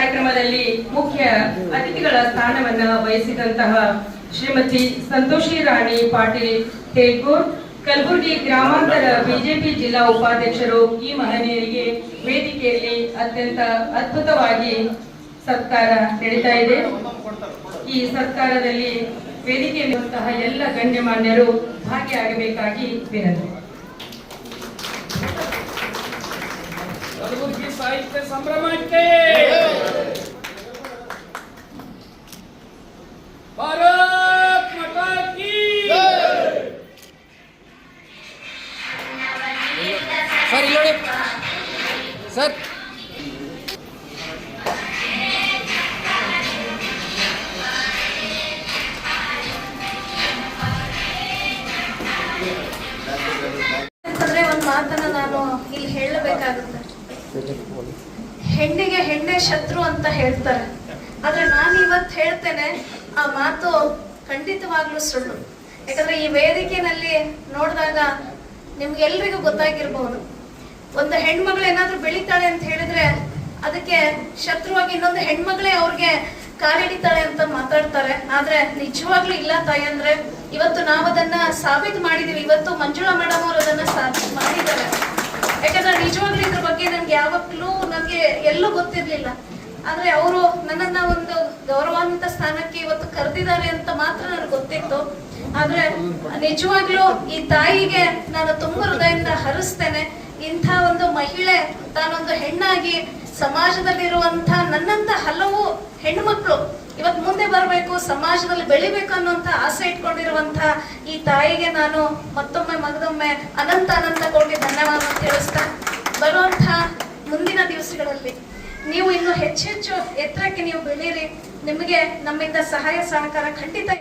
ಕಾರ್ಯಕ್ರಮದಲ್ಲಿ ಮುಖ್ಯ ಅತಿಥಿಗಳ ಸ್ಥಾನವನ್ನ ವಹಿಸಿದಂತಹ ಶ್ರೀಮತಿ ಸಂತೋಷಿ ರಾಣಿ ಪಾಟೀಲ್ ತೇಲ್ಕೂರ್, ಕಲಬುರಗಿ ಗ್ರಾಮಾಂತರ ಬಿಜೆಪಿ ಜಿಲ್ಲಾ ಉಪಾಧ್ಯಕ್ಷರು, ಈ ಮಹನೀಯರಿಗೆ ವೇದಿಕೆಯಲ್ಲಿ ಅತ್ಯಂತ ಅದ್ಭುತವಾಗಿ ಸತ್ಕಾರ ನಡೀತಾ ಇದೆ. ಈ ಸತ್ಕಾರದಲ್ಲಿ ವೇದಿಕೆಯಲ್ಲಿರುವಂತಹ ಎಲ್ಲ ಗಣ್ಯಮಾನ್ಯರು ಭಾಗಿಯಾಗಬೇಕಾಗಿ ವಿನಂತಿ. ಕಲಬುರಗಿ ಸಾಹಿತ್ಯ ಸಂಭ್ರಮಕ್ಕೆ ಭಾರತ್ ಮಾತಾ ಕೀ ಸರ್ ಇಲ್ಲಿ ಸರ್ ಒಂದು ಮಾತನ್ನ ನಾನು ಇಲ್ಲಿ ಹೇಳಬೇಕಾಗುತ್ತೆ. ಹೆಣ್ಣಿಗೆ ಹೆಣ್ಣೆ ಶತ್ರು ಅಂತ ಹೇಳ್ತಾರೆ, ಆದ್ರೆ ನಾನು ಇವತ್ತು ಹೇಳ್ತೇನೆ ಆ ಮಾತು ಖಂಡಿತವಾಗ್ಲೂ ಸುಳ್ಳು. ಯಾಕಂದ್ರೆ ಈ ವೇದಿಕೆಯಲ್ಲಿ ನೋಡಿದಾಗ ನಿಮ್ಗೆಲ್ರಿಗೂ ಗೊತ್ತಾಗಿರ್ಬಹುದು, ಒಂದು ಹೆಣ್ಮಗಳು ಏನಾದ್ರೂ ಬೆಳಿತಾಳೆ ಅಂತ ಹೇಳಿದ್ರೆ ಅದಕ್ಕೆ ಶತ್ರುವಾಗಿ ಇನ್ನೊಂದು ಹೆಣ್ಮಗಳೇ ಅವ್ರಿಗೆ ಕಾಲಿಡಿತಾಳೆ ಅಂತ ಮಾತಾಡ್ತಾರೆ. ಆದ್ರೆ ನಿಜವಾಗ್ಲೂ ಇಲ್ಲ ತಾಯಿ. ಅಂದ್ರೆ ಇವತ್ತು ನಾವು ಅದನ್ನ ಸಾಬೀತು ಮಾಡಿದೀವಿ. ಇವತ್ತು ಮಂಜುಳಾ ಮೇಡಮ್ ಅವರು ಅದನ್ನ ಸಾಬೀತು ಮಾಡಿದ್ದಾರೆ. ಯಾಕಂದ್ರೆ ನಿಜವಾಗ್ಲೂ ಇದ್ರ ಬಗ್ಗೆ ನನ್ಗೆ ಯಾವಾಗ್ಲೂ ನನಗೆ ಎಲ್ಲೂ ಗೊತ್ತಿರ್ಲಿಲ್ಲ. ಆದ್ರೆ ಅವರು ನನ್ನನ್ನ ಒಂದು ಗೌರವಾನ್ವಿತ ಸ್ಥಾನಕ್ಕೆ ಇವತ್ತು ಕರೆದಿದ್ದಾರೆ ಅಂತ ಮಾತ್ರ ನನಗೆ ಗೊತ್ತಿತ್ತು. ಆದ್ರೆ ನಿಜವಾಗ್ಲೂ ಈ ತಾಯಿಗೆ ನಾನು ತುಂಬ ಹೃದಯದಿಂದ ಹರಿಸ್ತೇನೆ. ಇಂಥ ಒಂದು ಮಹಿಳೆ ತಾನೊಂದು ಹೆಣ್ಣಾಗಿ ಸಮಾಜದಲ್ಲಿರುವಂತ ನನ್ನಂತ ಹಲವು ಹೆಣ್ಮಕ್ಳು ಇವತ್ತು ಮುಂದೆ ಬರಬೇಕು, ಸಮಾಜದಲ್ಲಿ ಬೆಳಿಬೇಕು ಅನ್ನುವಂತ ಆಸೆ ಇಟ್ಕೊಂಡಿರುವಂತ ಈ ತಾಯಿಗೆ ನಾನು ಮತ್ತೊಮ್ಮೆ ಮಗದೊಮ್ಮೆ ಅನಂತ ಕೋಟಿ ಧನ್ಯವಾದ ತಿಳಿಸ್ತಾ, ಬರುವಂತ ಮುಂದಿನ ದಿವಸಗಳಲ್ಲಿ ನೀವು ಇನ್ನು ಹೆಚ್ಚೆಚ್ಚು ಎತ್ತರಕ್ಕೆ ನೀವು ಬೆಳೀರಿ. ನಿಮಗೆ ನಮ್ಮಿಂದ ಸಹಾಯ ಸಹಕಾರ ಖಂಡಿತ